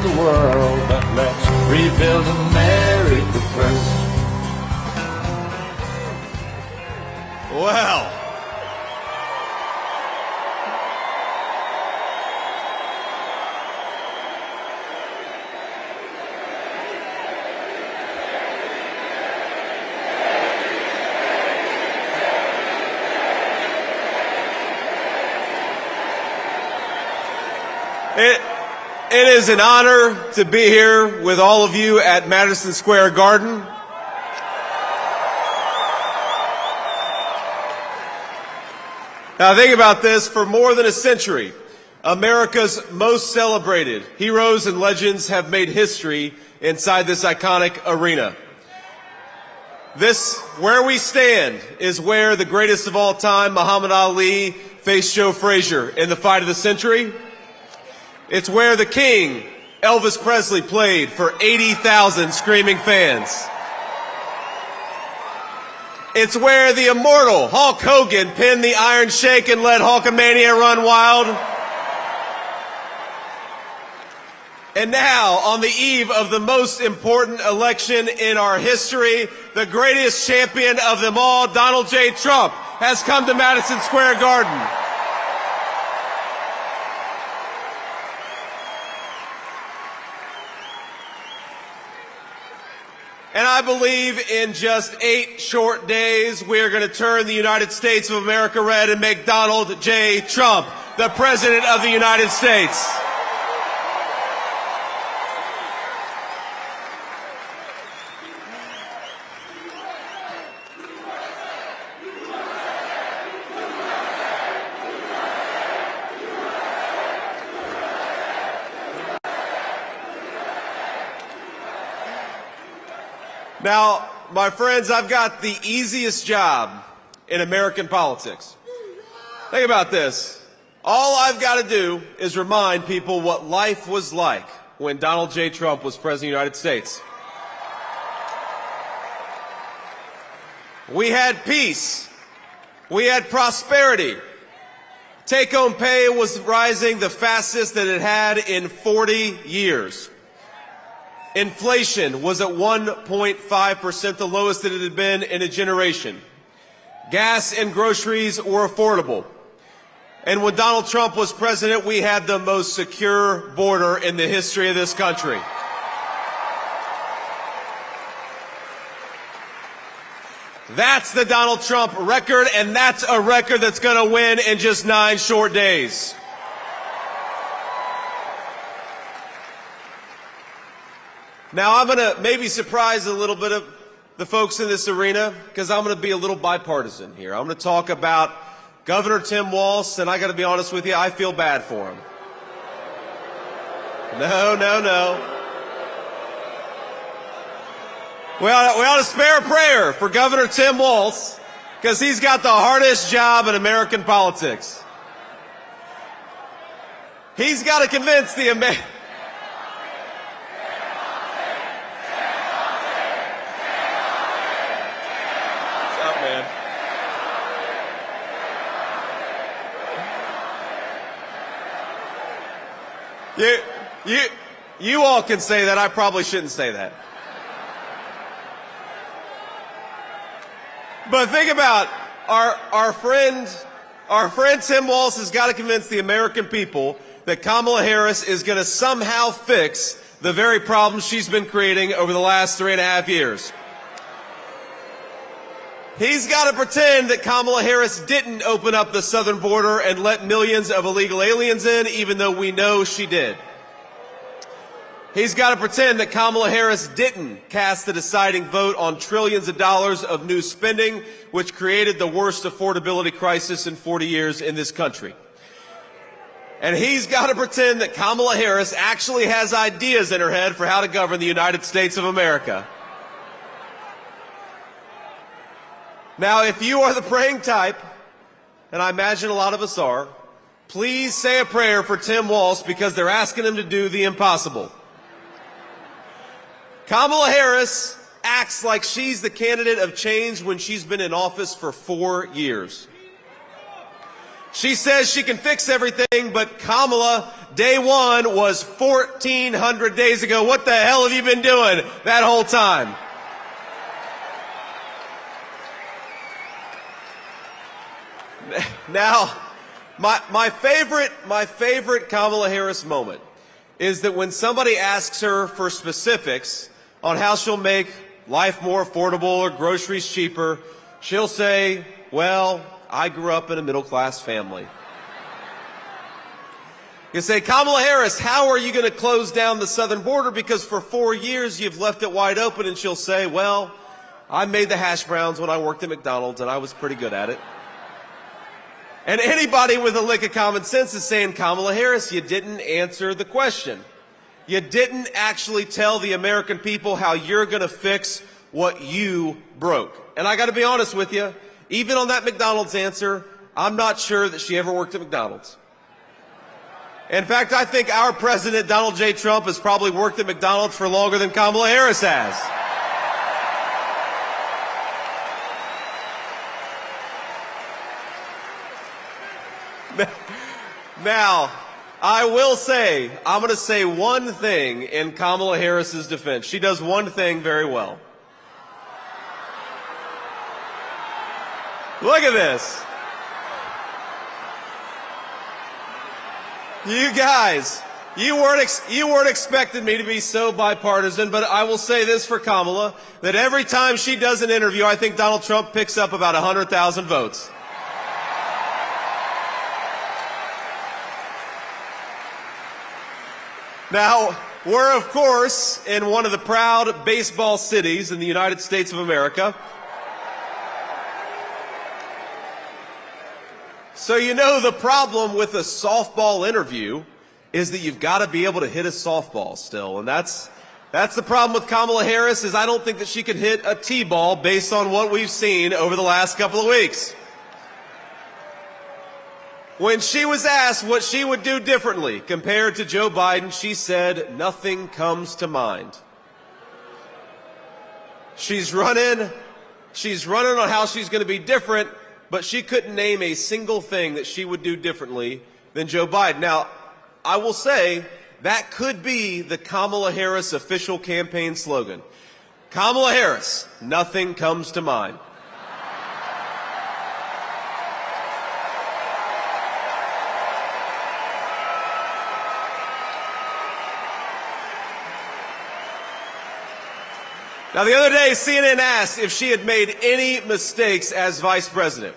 the world, but let's rebuild America first. Well, it is an honor to be here with all of you at Madison Square Garden. Now think about this. For more than a century, America's most celebrated heroes and legends have made history inside this iconic arena. This, where we stand, is where the greatest of all time, Muhammad Ali, faced Joe Frazier in the fight of the century. It's where the King, Elvis Presley, played for 80,000 screaming fans. It's where the immortal Hulk Hogan pinned the Iron Sheik and let Hulkamania run wild. And now, on the eve of the most important election in our history, the greatest champion of them all, Donald J. Trump, has come to Madison Square Garden. And I believe in just 8 short days, we are going to turn the United States of America red and make Donald J. Trump the President of the United States. Now, my friends, I've got the easiest job in American politics. Think about this. All I've got to do is remind people what life was like when Donald J. Trump was President of the United States. We had peace. We had prosperity. Take-home pay was rising the fastest that it had in 40 years. Inflation was at 1.5%, the lowest that it had been in a generation. Gas and groceries were affordable. And when Donald Trump was president, we had the most secure border in the history of this country. That's the Donald Trump record, and that's a record that's going to win in just 9 short days. Now, I'm going to maybe surprise a little bit of the folks in this arena because I'm going to be a little bipartisan here. I'm going to talk about Governor Tim Walz, and I got to be honest with you, I feel bad for him. No. We ought to spare a prayer for Governor Tim Walz because he's got the hardest job in American politics. He's got to convince the American... You all can say that. I probably shouldn't say that. But think about our friend Tim Walz has got to convince the American people that Kamala Harris is going to somehow fix the very problems she's been creating over the last 3.5 years. He's got to pretend that Kamala Harris didn't open up the southern border and let millions of illegal aliens in, even though we know she did. He's got to pretend that Kamala Harris didn't cast the deciding vote on trillions of dollars of new spending, which created the worst affordability crisis in 40 years in this country. And he's got to pretend that Kamala Harris actually has ideas in her head for how to govern the United States of America. Now, if you are the praying type, and I imagine a lot of us are, please say a prayer for Tim Walz because they're asking him to do the impossible. Kamala Harris acts like she's the candidate of change when she's been in office for 4 years. She says she can fix everything, but Kamala day one was 1,400 days ago. What the hell have you been doing that whole time? Now, my favorite Kamala Harris moment is that when somebody asks her for specifics on how she'll make life more affordable or groceries cheaper, she'll say, well, I grew up in a middle-class family. You say, Kamala Harris, how are you going to close down the southern border? Because for 4 years you've left it wide open. And she'll say, well, I made the hash browns when I worked at McDonald's and I was pretty good at it. And anybody with a lick of common sense is saying, Kamala Harris, you didn't answer the question. You didn't actually tell the American people how you're going to fix what you broke. And I got to be honest with you, even on that McDonald's answer, I'm not sure that she ever worked at McDonald's. In fact, I think our president, Donald J. Trump, has probably worked at McDonald's for longer than Kamala Harris has. Now, I will say, I'm going to say one thing in Kamala Harris's defense. She does one thing very well. Look at this. You guys, you weren't expecting me to be so bipartisan, but I will say this for Kamala, that every time she does an interview, I think Donald Trump picks up about 100,000 votes. Now, we're, of course, in one of the proud baseball cities in the United States of America. So you know the problem with a softball interview is that you've got to be able to hit a softball still. And that's the problem with Kamala Harris, is I don't think that she could hit a T-ball based on what we've seen over the last couple of weeks. When she was asked what she would do differently compared to Joe Biden, she said, nothing comes to mind. She's running on how she's going to be different, but she couldn't name a single thing that she would do differently than Joe Biden. Now, I will say that could be the Kamala Harris official campaign slogan. Kamala Harris, nothing comes to mind. Now, the other day, CNN asked if she had made any mistakes as vice president.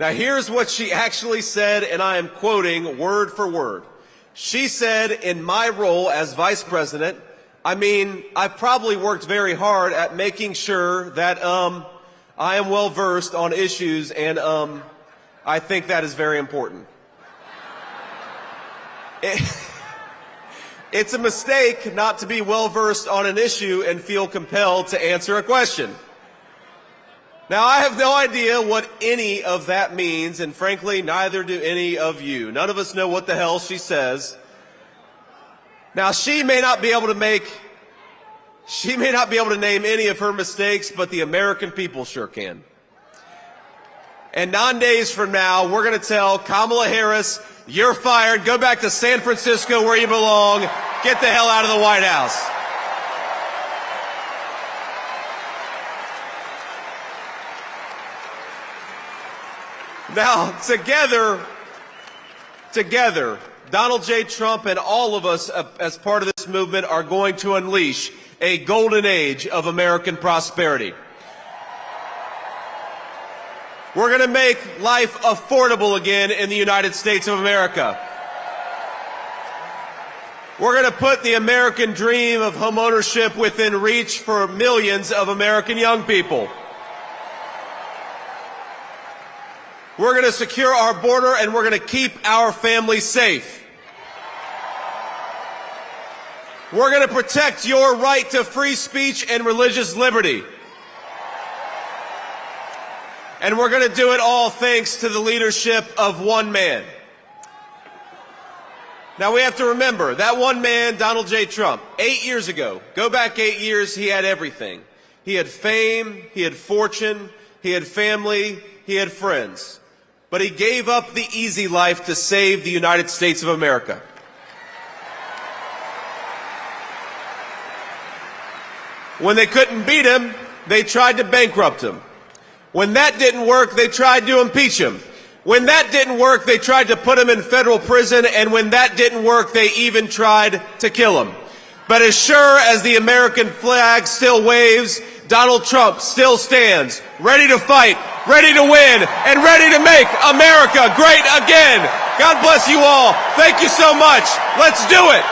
Now, here's what she actually said, and I am quoting word for word. She said, in my role as vice president, I've probably worked very hard at making sure that I am well versed on issues, and I think that is very important. It's a mistake not to be well-versed on an issue and feel compelled to answer a question. Now, I have no idea what any of that means, and frankly, neither do any of you. None of us know what the hell she says. Now, she may not be able to name any of her mistakes, but the American people sure can. And 9 days from now, we're going to tell Kamala Harris, you're fired. Go back to San Francisco where you belong. Get the hell out of the White House. Now, together, Donald J. Trump and all of us as part of this movement are going to unleash a golden age of American prosperity. We're going to make life affordable again in the United States of America. We're going to put the American dream of homeownership within reach for millions of American young people. We're going to secure our border, and we're going to keep our families safe. We're going to protect your right to free speech and religious liberty. And we're going to do it all thanks to the leadership of one man. Now, we have to remember, that one man, Donald J. Trump, 8 years ago, go back 8 years, he had everything. He had fame, he had fortune, he had family, he had friends. But he gave up the easy life to save the United States of America. When they couldn't beat him, they tried to bankrupt him. When that didn't work, they tried to impeach him. When that didn't work, they tried to put him in federal prison, and when that didn't work, they even tried to kill him. But as sure as the American flag still waves, Donald Trump still stands, ready to fight, ready to win, and ready to make America great again. God bless you all. Thank you so much. Let's do it.